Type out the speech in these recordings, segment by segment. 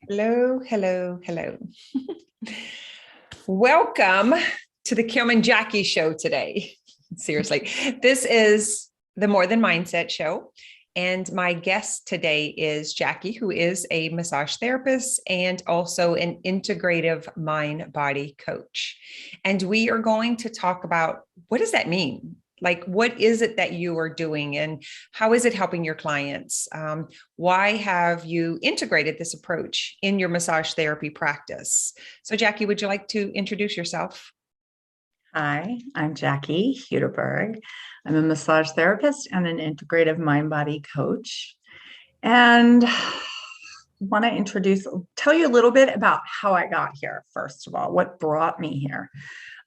Hello, hello, hello. Welcome to the Kim and Jackie show today. Seriously, this is the More Than Mindset show. And my guest today is Jackie, who is a massage therapist and also an integrative mind-body coach. And we are going to talk about, what does that mean? Like, what is it that you are doing and how is it helping your clients? Why have you integrated this approach in your massage therapy practice? So Jackie, would you like to introduce yourself? Hi, I'm Jackie Hudiburg. I'm a massage therapist and an integrative mind-body coach. And want to tell you a little bit about how I got here, first of all, what brought me here.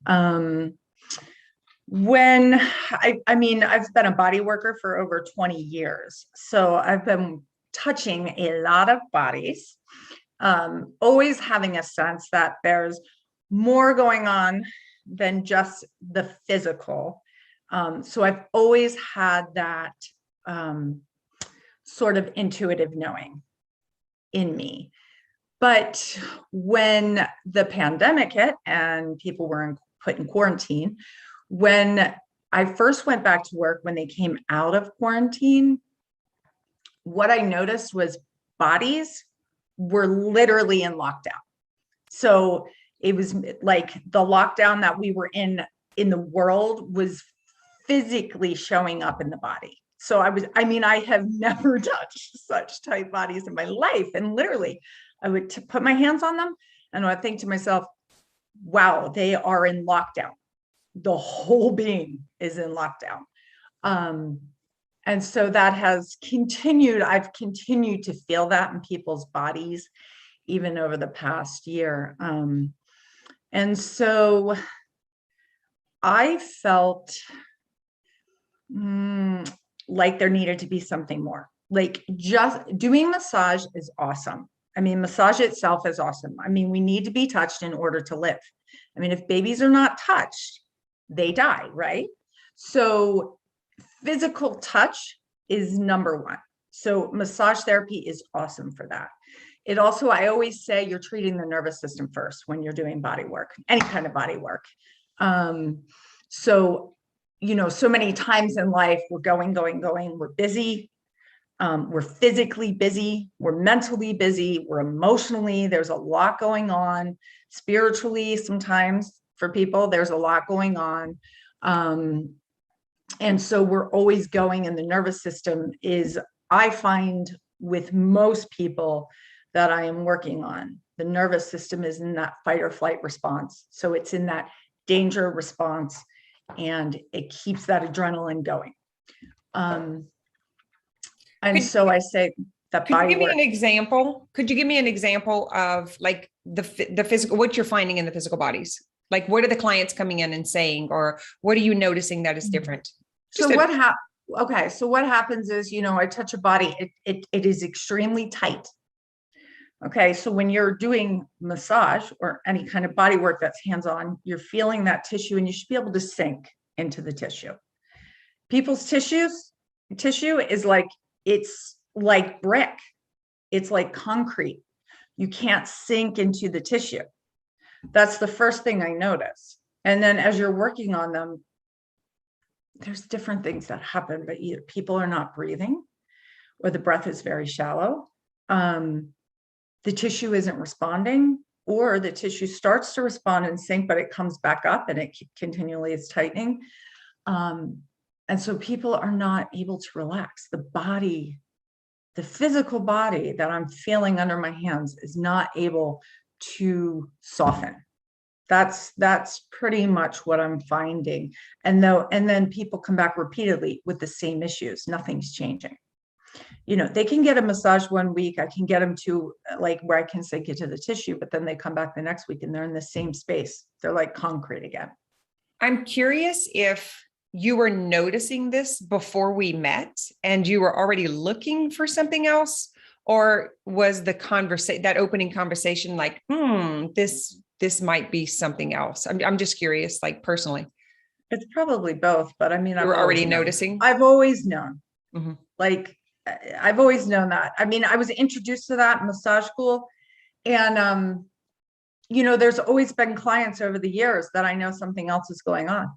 I've been a body worker for over 20 years. So I've been touching a lot of bodies, always having a sense that there's more going on than just the physical. So I've always had that sort of intuitive knowing in me. But when the pandemic hit and people were put in quarantine, when I first went back to work, when they came out of quarantine, what I noticed was bodies were literally in lockdown. So it was like the lockdown that we were in the world was physically showing up in the body. So I have never touched such tight bodies in my life. And literally I would put my hands on them and I would think to myself, wow, they are in lockdown. The whole being is in lockdown. And so that has continued. I've continued to feel that in people's bodies, even over the past year. And so I felt like there needed to be something more. Like, just doing massage is awesome. I mean, massage itself is awesome. I mean, we need to be touched in order to live. I mean, if babies are not touched, they die, right? So physical touch is number one. So massage therapy is awesome for that. It also, I always say, you're treating the nervous system first when you're doing body work, any kind of body work. So many times in life, we're going, we're busy. We're physically busy, we're mentally busy, we're emotionally, there's a lot going on. Spiritually, sometimes for people, there's a lot going on. And so we're always going, and the nervous system is, I find with most people that I am working on, the nervous system is in that fight or flight response. So it's in that danger response, and it keeps that adrenaline going. So I say that could you give me an example? Could you give me an example of like the physical, what you're finding in the physical bodies? Like, what are the clients coming in and saying, or what are you noticing that is different? So what happens is, I touch a body, it is extremely tight. Okay. So when you're doing massage or any kind of body work that's hands-on, you're feeling that tissue and you should be able to sink into the tissue. People's tissue is like, it's like brick. It's like concrete. You can't sink into the tissue. That's the first thing I notice. And then as you're working on them, there's different things that happen, but either people are not breathing or the breath is very shallow. The tissue isn't responding, or the tissue starts to respond and sink, but it comes back up and it continually is tightening. And so people are not able to relax. The body, the physical body that I'm feeling under my hands is not able to soften. That's pretty much what I'm finding. And then people come back repeatedly with the same issues. Nothing's changing. They can get a massage 1 week. I can get them to like where I can sink into the tissue, but then they come back the next week and they're in the same space. They're like concrete again. I'm curious if you were noticing this before we met and you were already looking for something else, or was that opening conversation like, this might be something else? I'm just curious, like personally. It's probably both, but I mean, You were already noticing. I've always known, Mm-hmm. like, I've always known that. I mean, I was introduced to that in massage school, And, there's always been clients over the years that I know something else is going on.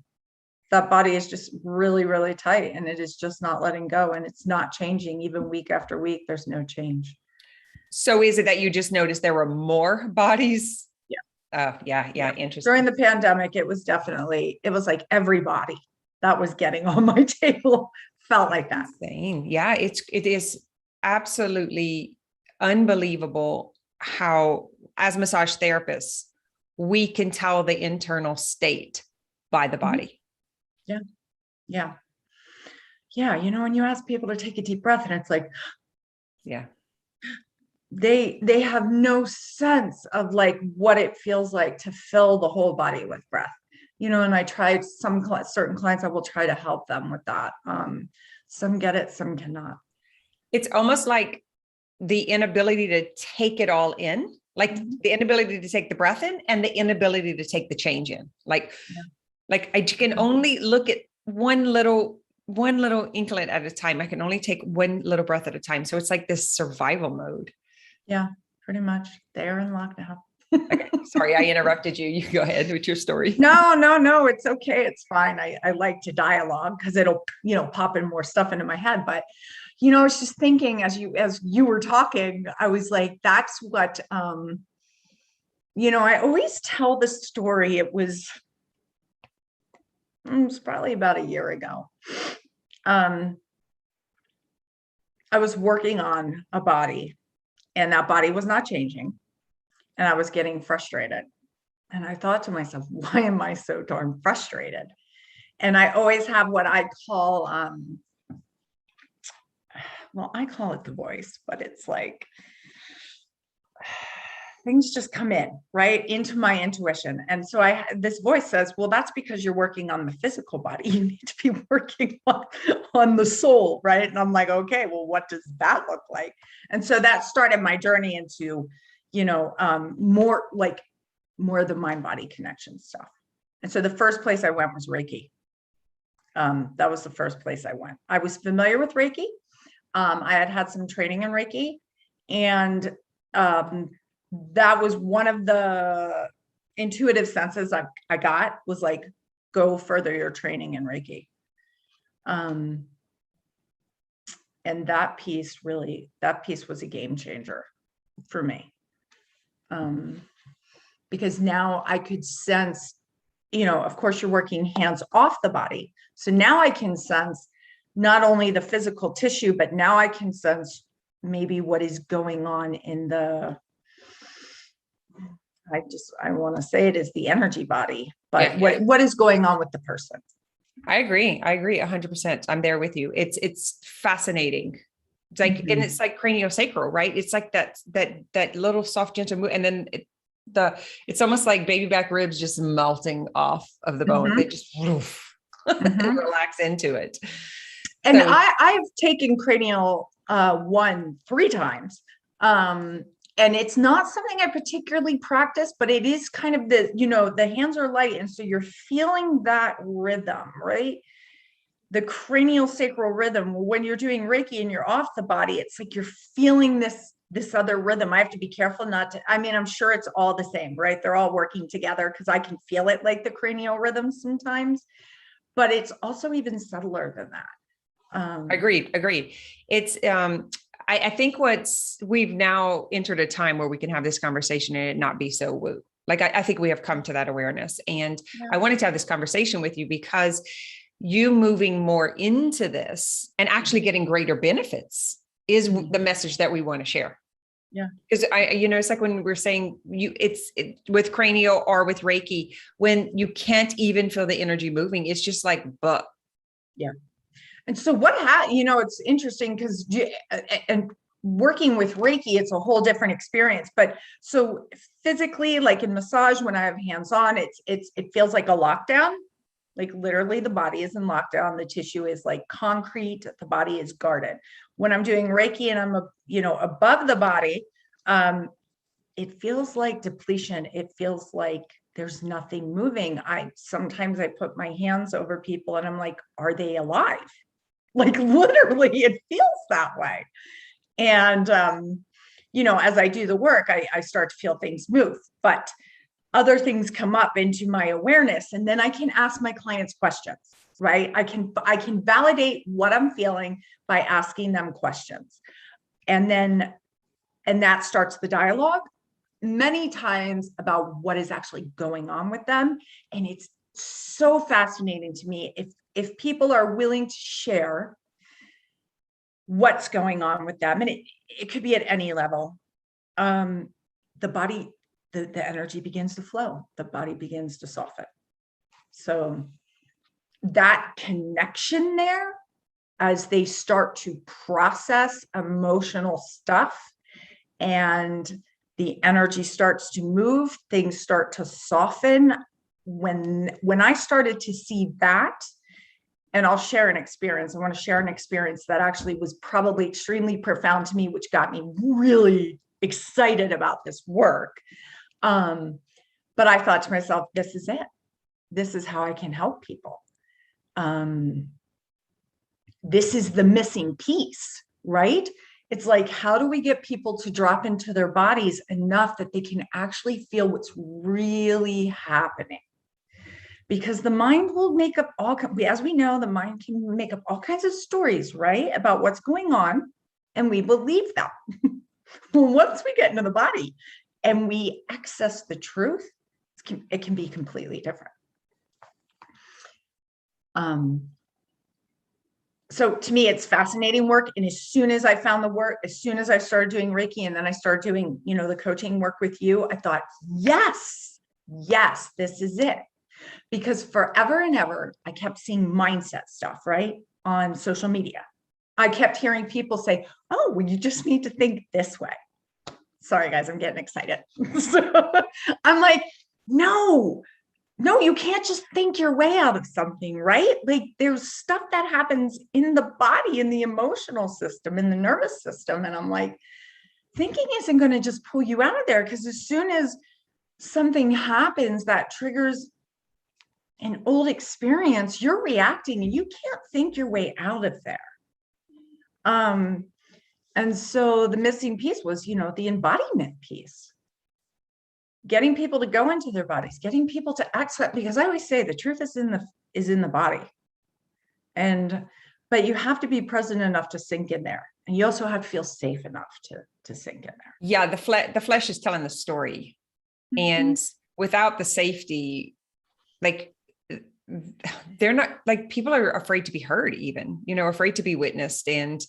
That body is just really, really tight, and it is just not letting go, and it's not changing. Even week after week, there's no change. So is it that you just noticed there were more bodies? Yeah. Yeah. Interesting. During the pandemic, it was like every body that was getting on my table felt like that. Insane. Yeah, it is absolutely unbelievable how, as massage therapists, we can tell the internal state by the body. Yeah. When you ask people to take a deep breath, and it's like, yeah, they have no sense of like what it feels like to fill the whole body with breath. And I tried certain clients, I will try to help them with that. Some get it, some cannot. It's almost like the inability to take it all in, like the inability to take the breath in and the inability to take the change in. Like I can only look at one little inklet at a time. I can only take one little breath at a time. So it's like this survival mode. Yeah, pretty much. They're in lockdown. Okay, sorry, I interrupted you. You go ahead with your story. No, it's okay. It's fine. I like to dialogue because it'll, pop in more stuff into my head. But, I was just thinking as you were talking, I was like, that's what, I always tell the story. It was probably about a year ago. I was working on a body, and that body was not changing. And I was getting frustrated. And I thought to myself, why am I so darn frustrated? And I always have what I call, I call it the voice, but it's like things just come in right into my intuition. And so this voice says, well, that's because you're working on the physical body. You need to be working on the soul, right? And I'm like, okay, well, what does that look like? And so that started my journey into, more of the mind-body connection stuff. And so the first place I went was Reiki. That was the first place I went. I was familiar with Reiki. I had some training in Reiki, and that was one of the intuitive senses I got, was like, go further your training in Reiki. And that piece was a game changer for me. Because now I could sense, of course you're working hands off the body. So now I can sense not only the physical tissue, but now I can sense maybe what is going on in I want to say it is the energy body, but what is going on with the person. I agree 100%. I'm there with you. It's fascinating. It's like, and it's like craniosacral, right? It's like that little soft, gentle move. And then it's almost like baby back ribs just melting off of the bone. They just relax into it. And so, I've taken cranial 3 times. And it's not something I particularly practice, but it is kind of the hands are light. And so you're feeling that rhythm, right? The cranial sacral rhythm. When you're doing Reiki and you're off the body, it's like you're feeling this other rhythm. I have to be careful not to, I'm sure it's all the same, right? They're all working together because I can feel it like the cranial rhythm sometimes, but it's also even subtler than that. Agreed. It's, I think we've now entered a time where we can have this conversation and it not be so woo. Like, I think we have come to that awareness, and I wanted to have this conversation with you because you moving more into this and actually getting greater benefits is the message that we want to share. Yeah. Because it's like when we're saying it's with cranial or with Reiki, when you can't even feel the energy moving, it's just like, but yeah. And so it's interesting because and working with Reiki, it's a whole different experience. But so physically, like in massage, when I have hands on, it feels like a lockdown. Like literally the body is in lockdown. The tissue is like concrete. The body is guarded. When I'm doing Reiki and I'm, above the body, it feels like depletion. It feels like there's nothing moving. Sometimes I put my hands over people and I'm like, are they alive? Like literally it feels that way. And, as I do the work, I start to feel things move, but other things come up into my awareness, and then I can ask my clients questions, right? I can validate what I'm feeling by asking them questions. And that starts the dialogue many times about what is actually going on with them. And it's so fascinating to me if people are willing to share what's going on with them, and it could be at any level. The body, the energy begins to flow, the body begins to soften. So that connection there, as they start to process emotional stuff and the energy starts to move, things start to soften. When I started to see that, and I'll share an experience. I want to share an experience that actually was probably extremely profound to me, which got me really excited about this work. But I thought to myself, this is it. This is how I can help people. This is the missing piece, right? It's like, how do we get people to drop into their bodies enough that they can actually feel what's really happening? Because the mind will make up as we know, the mind can make up all kinds of stories, right? About what's going on. And we believe them. Well, once we get into the body and we access the truth, it can be completely different. So to me, it's fascinating work. And as soon as I found the work, as soon as I started doing Reiki, and then I started doing, the coaching work with you, I thought, yes, this is it. Because forever and ever, I kept seeing mindset stuff, right? On social media. I kept hearing people say, oh, well, you just need to think this way. Sorry, guys, I'm getting excited. So I'm like, no, you can't just think your way out of something, right? Like there's stuff that happens in the body, in the emotional system, in the nervous system. And I'm like, thinking isn't going to just pull you out of there, because as soon as something happens that triggers an old experience, you're reacting and you can't think your way out of there. And so the missing piece was, the embodiment piece. Getting people to go into their bodies, getting people to accept, because I always say the truth is in the body. But you have to be present enough to sink in there. And you also have to feel safe enough to sink in there. Yeah, the flesh is telling the story. Mm-hmm. And without the safety, like they're not, like, people are afraid to be heard, even, afraid to be witnessed, and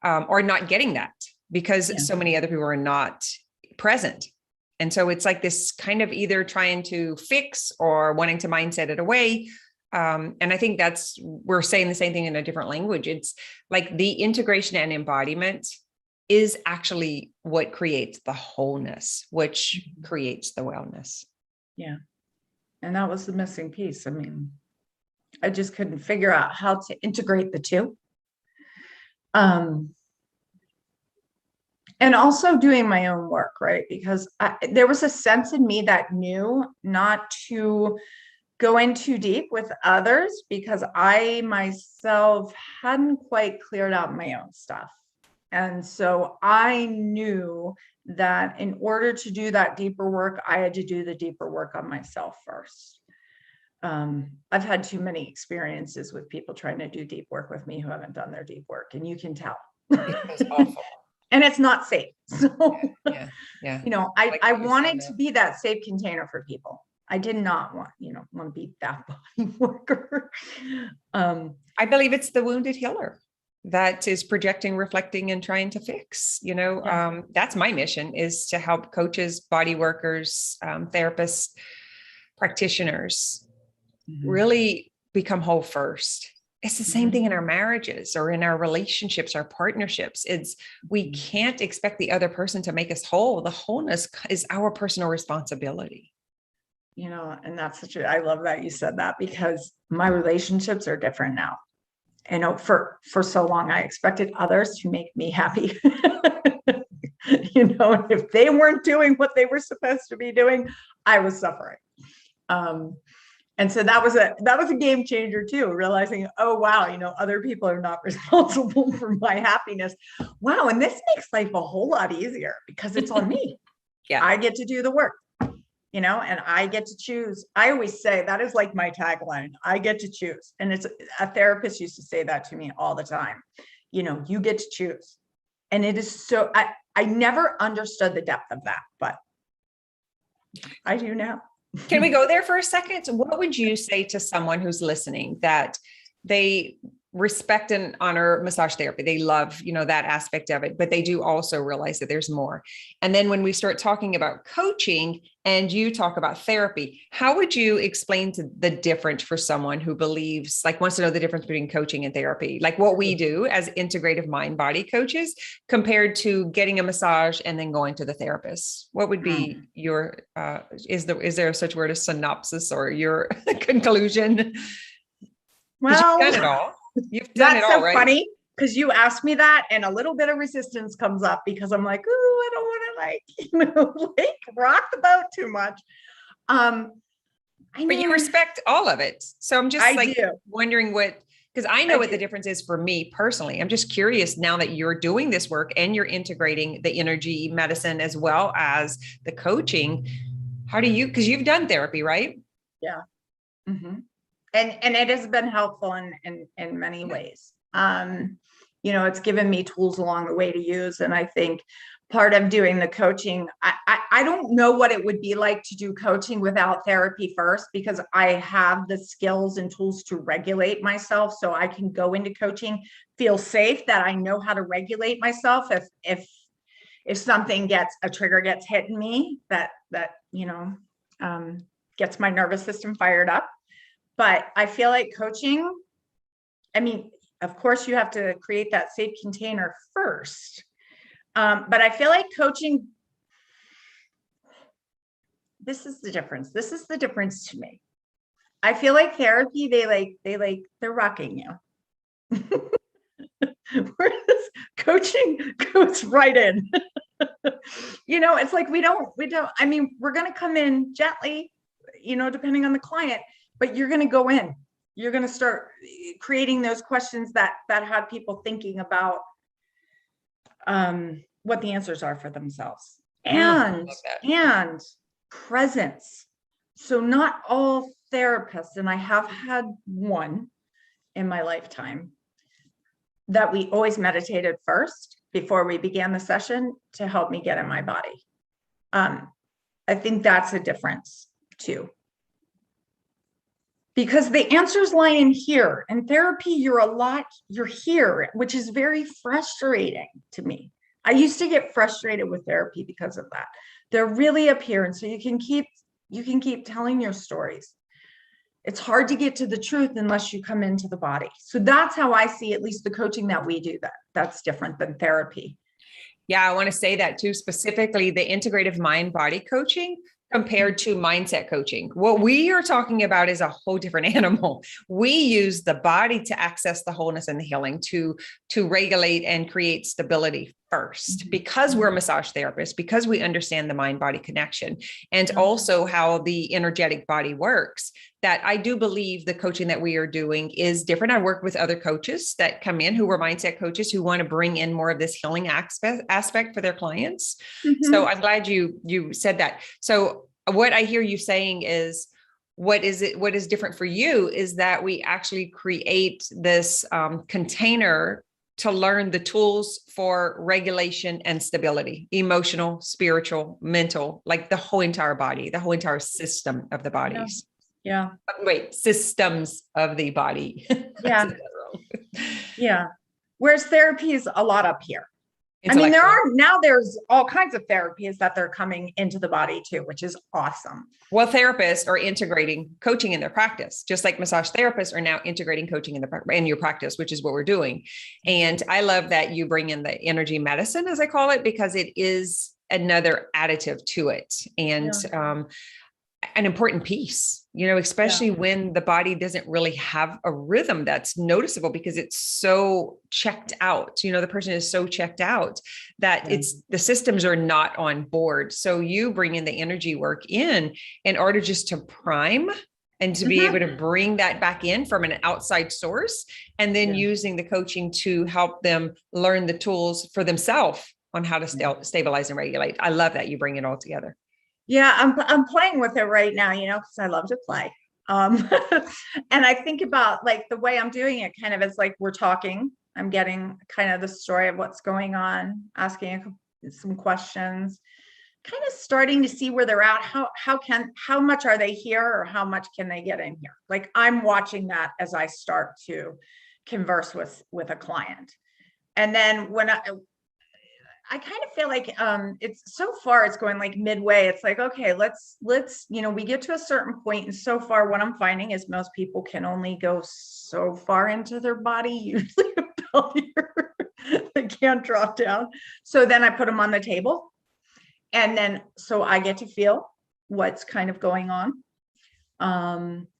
or not getting that because so many other people are not present. And so it's like this kind of either trying to fix or wanting to mindset it away. And I think we're saying the same thing in a different language. It's like the integration and embodiment is actually what creates the wholeness, which creates the wellness. Yeah. And that was the missing piece. I mean, I just couldn't figure out how to integrate the two. And also doing my own work, right? Because there was a sense in me that knew not to go in too deep with others, because I myself hadn't quite cleared out my own stuff. And so I knew that in order to do that deeper work, I had to do the deeper work on myself first. I've had too many experiences with people trying to do deep work with me who haven't done their deep work, and you can tell. It's awful. And it's not safe. So, yeah. I wanted to be that safe container for people. I did not want to be that body worker. I believe it's the wounded healer that is projecting, reflecting, and trying to fix. That's my mission, is to help coaches, body workers, therapists, practitioners really become whole first. It's the same thing in our marriages or in our relationships, our partnerships. We can't expect the other person to make us whole. The wholeness is our personal responsibility. And that's I love that you said that, because my relationships are different now. For so long, I expected others to make me happy. If they weren't doing what they were supposed to be doing, I was suffering. And so that was a game changer too, realizing, oh, wow, other people are not responsible for my happiness. Wow. And this makes life a whole lot easier because it's on me. Yeah. I get to do the work, and I get to choose. I always say that is like my tagline. I get to choose. And it's a therapist used to say that to me all the time. You get to choose. And it is so, I never understood the depth of that, but I do now. Can we go there for a second? What would you say to someone who's listening that they respect and honor massage therapy? They love, that aspect of it, but they do also realize that there's more. And then when we start talking about coaching and you talk about therapy, how would you explain the difference for someone who believes, wants to know the difference between coaching and therapy, like what we do as integrative mind body coaches compared to getting a massage and then going to the therapist? What would be your, is there such word as synopsis or your conclusion? Well, you've done it all. You've done it all, so right? Funny because you asked me that and a little bit of resistance comes up because I'm like, oh, I don't want to rock the boat too much. But you respect all of it. So I'm just wondering because I know what the difference is for me personally. I'm just curious now that you're doing this work and you're integrating the energy medicine as well as the coaching. How do you, because you've done therapy, right? Yeah. Mm-hmm. And it has been helpful in many ways. It's given me tools along the way to use. And I think part of doing the coaching, I don't know what it would be like to do coaching without therapy first, because I have the skills and tools to regulate myself. So I can go into coaching, feel safe that I know how to regulate myself. If something a trigger gets hit in me that gets my nervous system fired up. But I feel like coaching, of course you have to create that safe container first. But I feel like coaching, this is the difference. This is the difference to me. I feel like therapy, they're rocking you. Whereas coaching goes right in. It's like we don't, we're going to come in gently, depending on the client, but you're going to go in, you're going to start creating those questions that have people thinking about what the answers are for themselves and presence. So not all therapists, and I have had one in my lifetime, that we always meditated first before we began the session to help me get in my body. I think that's a difference too. Because the answers lie in here. In therapy, you're here, which is very frustrating to me. I used to get frustrated with therapy because of that. They're really up here. And so you can keep telling your stories. It's hard to get to the truth unless you come into the body. So that's how I see at least the coaching that we do that's different than therapy. Yeah, I want to say that too, specifically the integrative mind body coaching compared to mindset coaching. What we are talking about is a whole different animal. We use the body to access the wholeness and the healing, to regulate and create stability first, because we're massage therapists, because we understand the mind-body connection and also how the energetic body works, that I do believe the coaching that we are doing is different. I work with other coaches that come in who are mindset coaches who want to bring in more of this healing aspect for their clients. So I'm glad you said that. So what I hear you saying is, what is different for you is that we actually create this container to learn the tools for regulation and stability, emotional, spiritual, mental, like the whole entire body, the whole entire system of the bodies. Yeah. Wait, systems of the body. Yeah. Yeah. Whereas therapy is a lot up here. There's all kinds of therapies that they're coming into the body too, which is awesome. Well, therapists are integrating coaching in their practice, just like massage therapists are now integrating coaching in your practice, which is what we're doing. And I love that you bring in the energy medicine, as I call it, because it is another additive to it. And, an important piece, especially when the body doesn't really have a rhythm that's noticeable because it's so checked out. The person is so checked out that the systems are not on board. So you bring in the energy work in order just to prime and to be able to bring that back in from an outside source, and then using the coaching to help them learn the tools for themselves on how to stabilize and regulate. I love that you bring it all together. Yeah, I'm playing with it right now, because I love to play. And I think about like the way I'm doing it kind of is like we're talking. I'm getting kind of the story of what's going on, asking some questions, kind of starting to see where they're at. How much are they here, or how much can they get in here? Like I'm watching that as I start to converse with a client. And then when I kind of feel like it's so far it's going like midway. It's like, okay, let's we get to a certain point. And so far what I'm finding is most people can only go so far into their body, usually about here. They can't drop down. So then I put them on the table. And then so I get to feel what's kind of going on.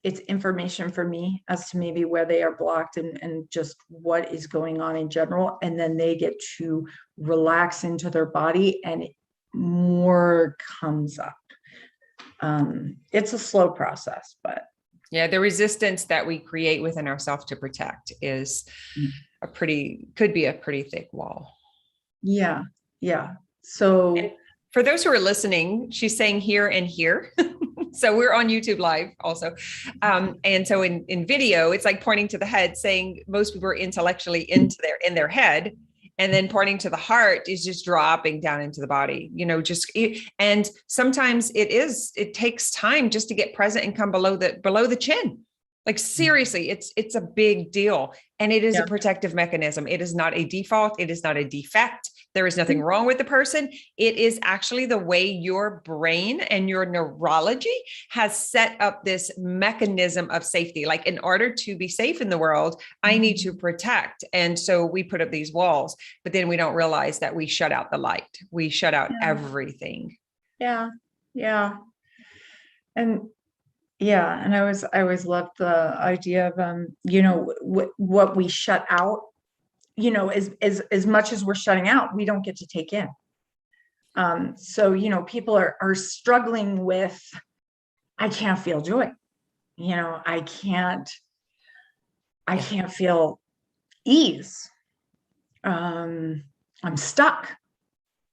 It's information for me as to maybe where they are blocked and just what is going on in general. And then they get to relax into their body and more comes up. It's a slow process, but. Yeah, the resistance that we create within ourselves to protect is could be a pretty thick wall. Yeah. Yeah. So. And for those who are listening, she's saying here and here. So we're on YouTube Live also. And so in video, it's like pointing to the head, saying most people are intellectually in their head, and then pointing to the heart is just dropping down into the body, and sometimes it takes time just to get present and come below the chin. Like seriously, it's a big deal. And it is a protective mechanism. It is not a default. It is not a defect. There is nothing wrong with the person. It is actually the way your brain and your neurology has set up this mechanism of safety. Like in order to be safe in the world, I need to protect. And so we put up these walls, but then we don't realize that we shut out the light. We shut out everything. Yeah. Yeah. And I always loved the idea of, what we shut out, as much as we're shutting out, we don't get to take in. So, people are struggling with, I can't feel joy. I can't feel ease. I'm stuck.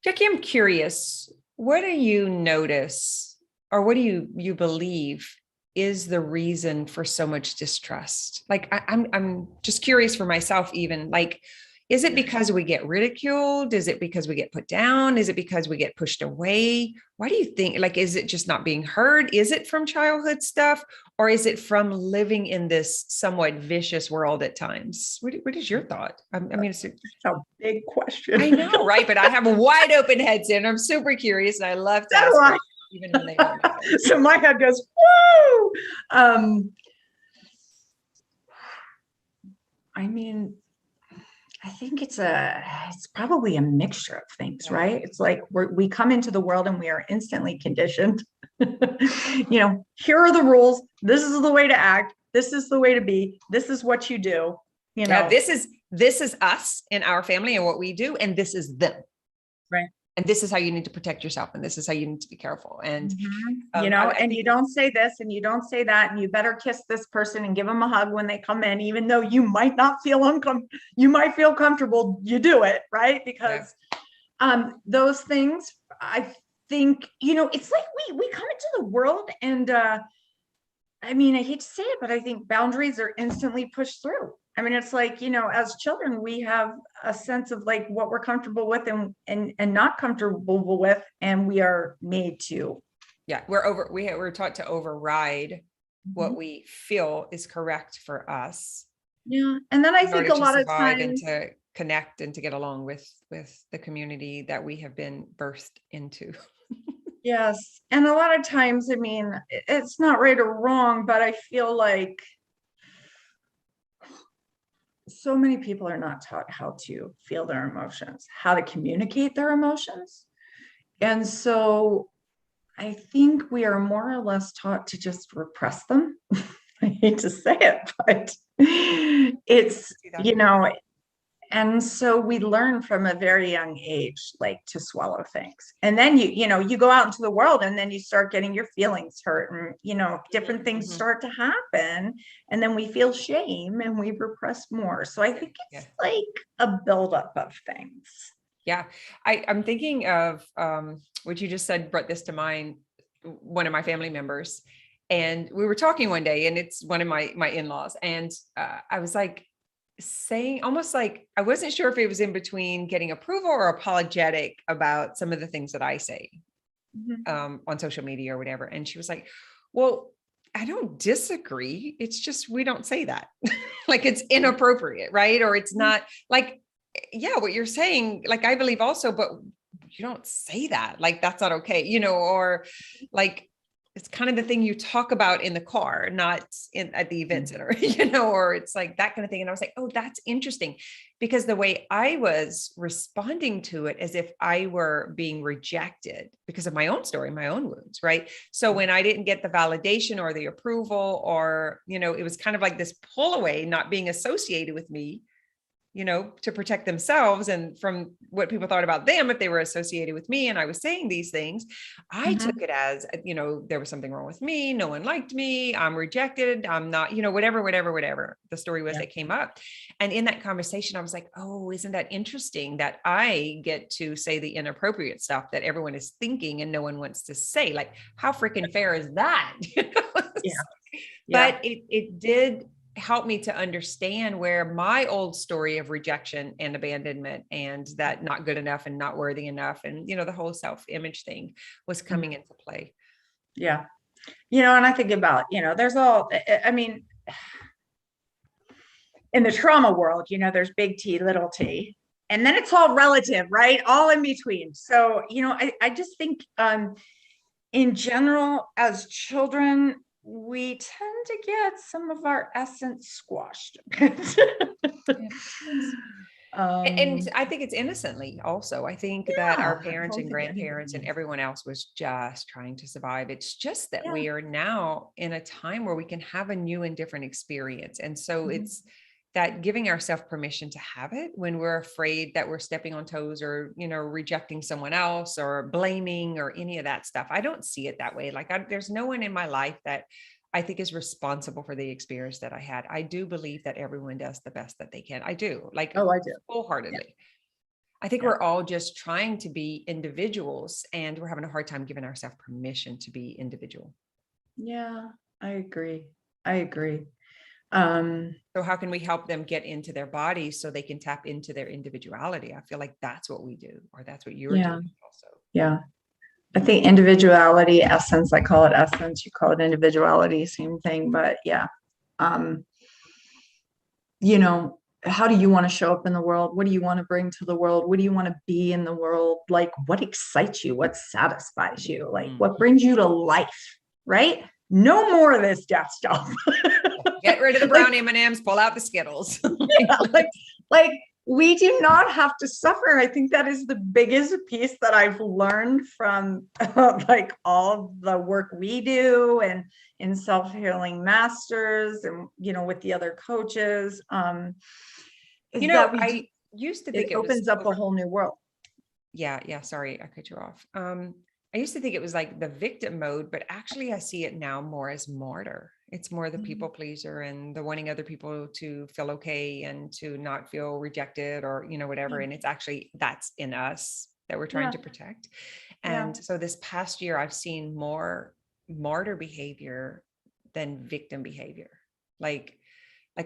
Jackie, I'm curious, what do you notice, or what do you believe is the reason for so much distrust? Like, I'm just curious for myself, even like, is it because we get ridiculed? Is it because we get put down? Is it because we get pushed away? Why do you think, like, is it just not being heard? Is it from childhood stuff, or is it from living in this somewhat vicious world at times? What is your thought? I mean, it's a big question. I know, right? But I have a wide open head, and I'm super curious, and I love to ask even when they don't know. So my head goes, woo! I mean, I think it's probably a mixture of things, right? It's like we come into the world and we are instantly conditioned. Here are the rules. This is the way to act. This is the way to be. This is what you do. Yeah, this is us in our family and what we do, and this is them. Right. And this is how you need to protect yourself. And this is how you need to be careful. And, and you don't say this and you don't say that, and you better kiss this person and give them a hug when they come in, even though you might not feel you might feel comfortable, you do it, right? Because those things, I think, it's like we come into the world and, I mean, I hate to say it, but I think boundaries are instantly pushed through. I mean, it's like, as children, we have a sense of like what we're comfortable with and not comfortable with, and we are made to. Yeah, we're taught to override what we feel is correct for us. Yeah, and then I think a lot of times, and to connect and to get along with the community that we have been birthed into. Yes, and a lot of times, I mean, it's not right or wrong, but I feel like so many people are not taught how to feel their emotions, how to communicate their emotions. And so I think we are more or less taught to just repress them. I hate to say it, but it's, And so we learn from a very young age, like to swallow things. And then you go out into the world and then you start getting your feelings hurt and, different things start to happen. And then we feel shame and we repress more. So I think it's like a buildup of things. Yeah. I'm thinking of what you just said brought this to mind, one of my family members. And we were talking one day, and it's one of my in-laws. And I was like, saying almost like I wasn't sure if it was in between getting approval or apologetic about some of the things that I say on social media or whatever. And she was like, well, I don't disagree. It's just, we don't say that. Like it's inappropriate, right? Or it's not like, yeah, what you're saying, like, I believe also, but you don't say that, like, that's not okay, or like, it's kind of the thing you talk about in the car, not at the event center, or it's like that kind of thing. And I was like, oh, that's interesting, because the way I was responding to it as if I were being rejected because of my own story, my own wounds. Right. So when I didn't get the validation or the approval, or, it was kind of like this pull away, not being associated with me, to protect themselves and from what people thought about them if they were associated with me. And I was saying these things, I took it as, there was something wrong with me. No one liked me. I'm rejected. I'm not, whatever the story was that came up. And in that conversation, I was like, oh, isn't that interesting that I get to say the inappropriate stuff that everyone is thinking and no one wants to say? Like, how freaking fair is that? But it did help me to understand where my old story of rejection and abandonment and that not good enough and not worthy enough and, the whole self-image thing was coming into play. Yeah. And I think about, there's all, I mean, in the trauma world, there's big T, little t, and then it's all relative, right? All in between. So, I just think, in general, as children, we tend to get some of our essence squashed. And I think it's innocently also. I think that our parents and grandparents and everyone else was just trying to survive. It's just that we are now in a time where we can have a new and different experience. And so it's that giving ourselves permission to have it when we're afraid that we're stepping on toes or, rejecting someone else or blaming or any of that stuff. I don't see it that way. Like there's no one in my life that I think is responsible for the experience that I had. I do believe that everyone does the best that they can. I do. Like, I do. Wholeheartedly. Yeah. I think we're all just trying to be individuals, and we're having a hard time giving ourselves permission to be individual. Yeah, I agree. So how can we help them get into their bodies so they can tap into their individuality? I feel like that's what we do, or that's what you're doing also. Yeah. I think individuality, essence, I call it essence, you call it individuality, same thing. But how do you want to show up in the world? What do you want to bring to the world? What do you want to be in the world? Like, what excites you? What satisfies you? Like, what brings you to life, right? No more of this death stuff. Get rid of the brown M&Ms, pull out the Skittles. like we do not have to suffer. I think that is the biggest piece that I've learned from like all the work we do and in Self-Healing Masters and, with the other coaches. I used to think it opens up a whole new world. Yeah. Sorry, I cut you off. I used to think it was like the victim mode, but actually I see it now more as martyr. It's more the people pleaser and the wanting other people to feel okay and to not feel rejected or, whatever. And it's actually, that's in us that we're trying to protect. And so this past year, I've seen more martyr behavior than victim behavior. Like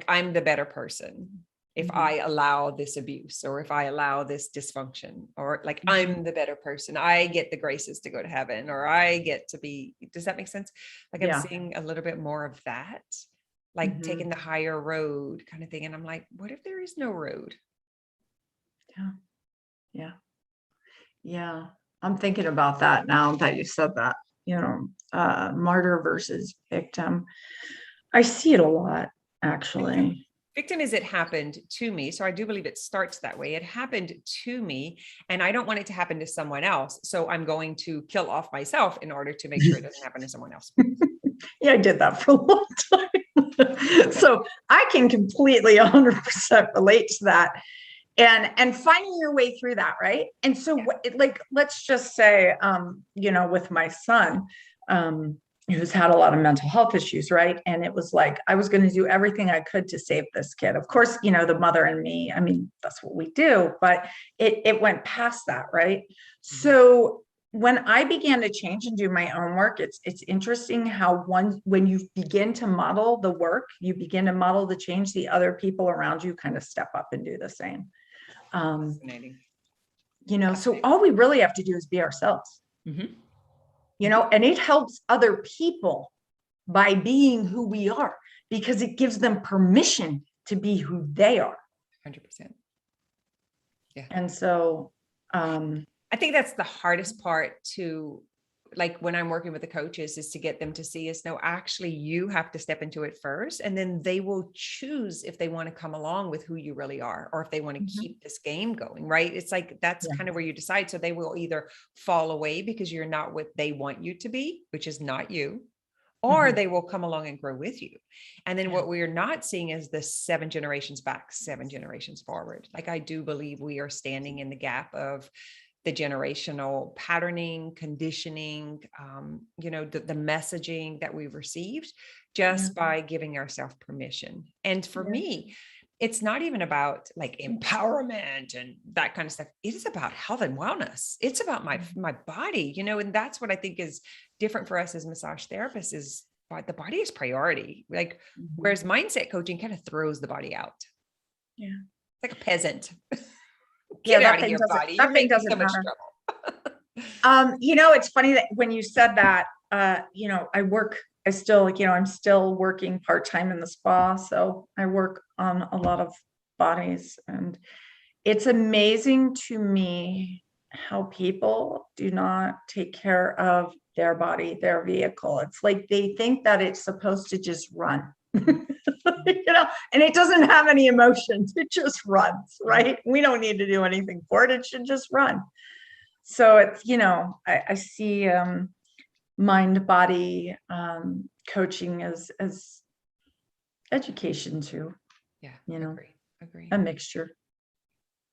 I'm the better person if I allow this abuse or if I allow this dysfunction, or like I'm the better person, I get the graces to go to heaven, or I get to be, does that make sense? Like I'm seeing a little bit more of that, like taking the higher road kind of thing. And I'm like, what if there is no road? Yeah. I'm thinking about that now that you said that, martyr versus victim. I see it a lot, actually. Victim is it happened to me. So I do believe it starts that way. It happened to me and I don't want it to happen to someone else. So I'm going to kill off myself in order to make sure it doesn't happen to someone else. I did that for a long time. So I can completely 100% relate to that. and finding your way through that, right? And so like, let's just say, with my son, who's had a lot of mental health issues, right? And it was like, I was going to do everything I could to save this kid. Of course, the mother and me, I mean, that's what we do, but it went past that, right? So when I began to change and do my own work, it's interesting how when you begin to model the work, you begin to model the change, the other people around you kind of step up and do the same. Fascinating. So all we really have to do is be ourselves, and it helps other people by being who we are, because it gives them permission to be who they are. 100%. Yeah. And so, I think that's the hardest part to, like, when I'm working with the coaches, is to get them to see is, no, actually you have to step into it first, and then they will choose if they want to come along with who you really are, or if they want to keep this game going, right? It's like, that's kind of where you decide. So they will either fall away because you're not what they want you to be, which is not you, or they will come along and grow with you. And then what we're not seeing is the 7 generations back, 7 generations forward. Like, I do believe we are standing in the gap of the generational patterning, conditioning, the messaging that we've received just by giving ourselves permission. And for me, it's not even about like empowerment and that kind of stuff. It is about health and wellness. It's about my body, and that's what I think is different for us as massage therapists, is the body is priority. Like, whereas mindset coaching kind of throws the body out. Yeah. It's like a peasant. Get out of your body. You're making so much trouble. It's funny that when you said that, I'm still working part-time in the spa. So I work on a lot of bodies, and it's amazing to me how people do not take care of their body, their vehicle. It's like they think that it's supposed to just run. And it doesn't have any emotions. It just runs, right? We don't need to do anything for it. It should just run. So it's, I see MindBody coaching as education too. Yeah. Agree. A mixture.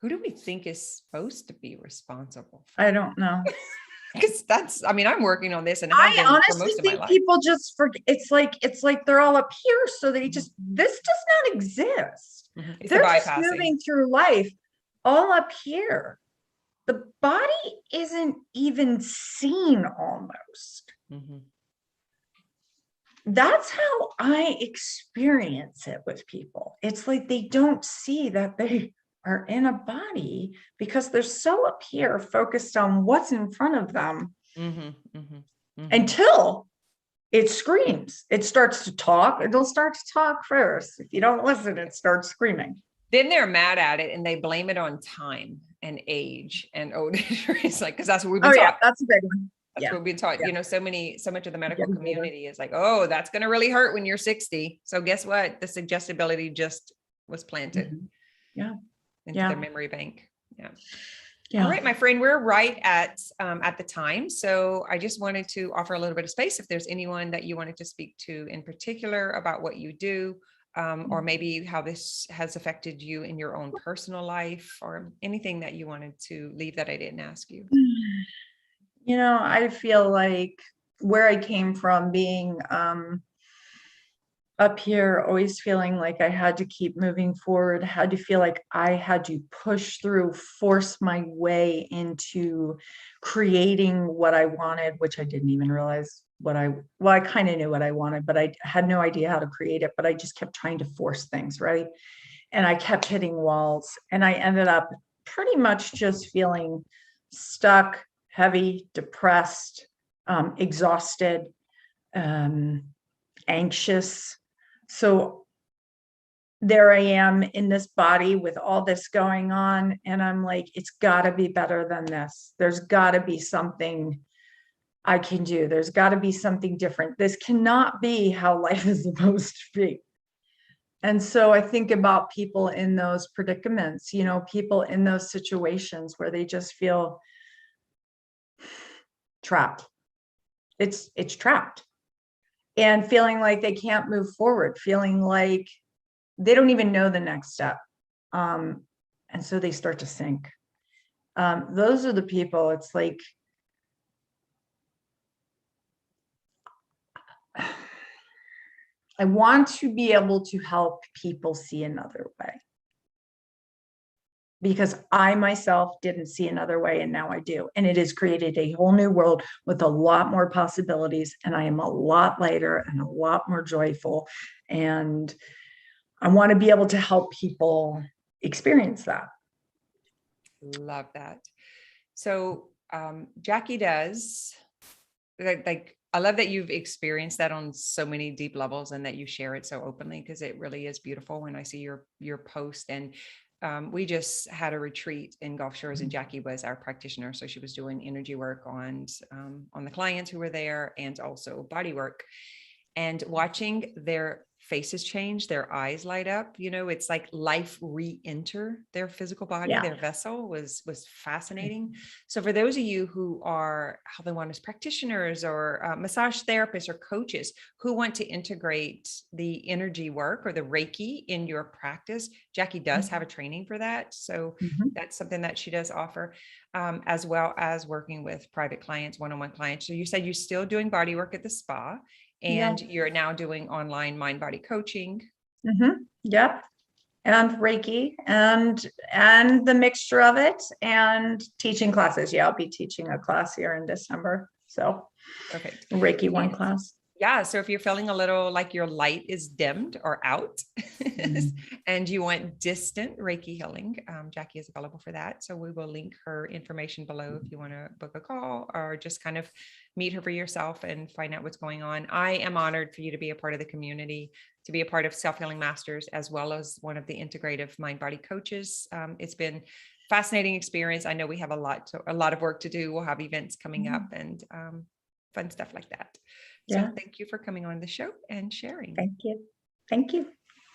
Who do we think is supposed to be responsible for I don't know. Because I'm working on this, and I honestly think people just forget. It's like they're all up here, so this does not exist. They're just moving through life all up here. The body isn't even seen almost. That's how I experience it with people. It's like they don't see that they are in a body because they're so up here focused on what's in front of them until it screams. It starts to talk. It'll start to talk first. If you don't listen, it starts screaming. Then they're mad at it and they blame it on time and age and it's like, because that's what we've been taught. Yeah, that's a big one. That's what we've been taught. So much of the medical community is like, oh, that's going to really hurt when you're 60. So guess what? The suggestibility just was planted. Into their memory bank. Yeah. All right, my friend, we're right at the time. So I just wanted to offer a little bit of space if there's anyone that you wanted to speak to in particular about what you do, or maybe how this has affected you in your own personal life, or anything that you wanted to leave that I didn't ask you. I feel like where I came from, being up here, always feeling like I had to keep moving forward, had to feel like I had to push through, force my way into creating what I wanted, which I didn't even realize I kind of knew what I wanted, but I had no idea how to create it, but I just kept trying to force things, right? And I kept hitting walls, and I ended up pretty much just feeling stuck, heavy, depressed, exhausted, anxious. So there I am in this body with all this going on. And I'm like, it's got to be better than this. There's got to be something I can do. There's got to be something different. This cannot be how life is supposed to be. And so I think about people in those predicaments, people in those situations where they just feel trapped. It's trapped. And feeling like they can't move forward, feeling like they don't even know the next step. And And so they start to sink. Those are the people, it's like, I want to be able to help people see another way, because I myself didn't see another way, and now I do. And it has created a whole new world with a lot more possibilities. And I am a lot lighter and a lot more joyful. And I want to be able to help people experience that. Love that. So Jackie does, like, I love that you've experienced that on so many deep levels and that you share it so openly, because it really is beautiful when I see your post. And we just had a retreat in Gulf Shores, and Jackie was our practitioner. So she was doing energy work on the clients who were there, and also body work, and watching their faces change, their eyes light up. It's like life re-enter their physical body, their vessel was fascinating. So for those of you who are health and wellness practitioners or massage therapists or coaches who want to integrate the energy work or the Reiki in your practice, Jackie does have a training for that. So that's something that she does offer, as well as working with private clients, one-on-one clients. So you said you're still doing body work at the spa, and you're now doing online MindBody coaching. Yep. And Reiki and the mixture of it, and teaching classes. Yeah, I'll be teaching a class here in December. So perfect. Reiki 1 class. Yeah. So if you're feeling a little like your light is dimmed or out and you want distant Reiki healing, Jackie is available for that. So we will link her information below if you want to book a call or just kind of meet her for yourself and find out what's going on. I am honored for you to be a part of the community, to be a part of Self-Healing Masters, as well as one of the integrative mind-body coaches. It's been fascinating experience. I know we have a lot of work to do. We'll have events coming up and fun stuff like that. So thank you for coming on the show and sharing. Thank you. Thank you.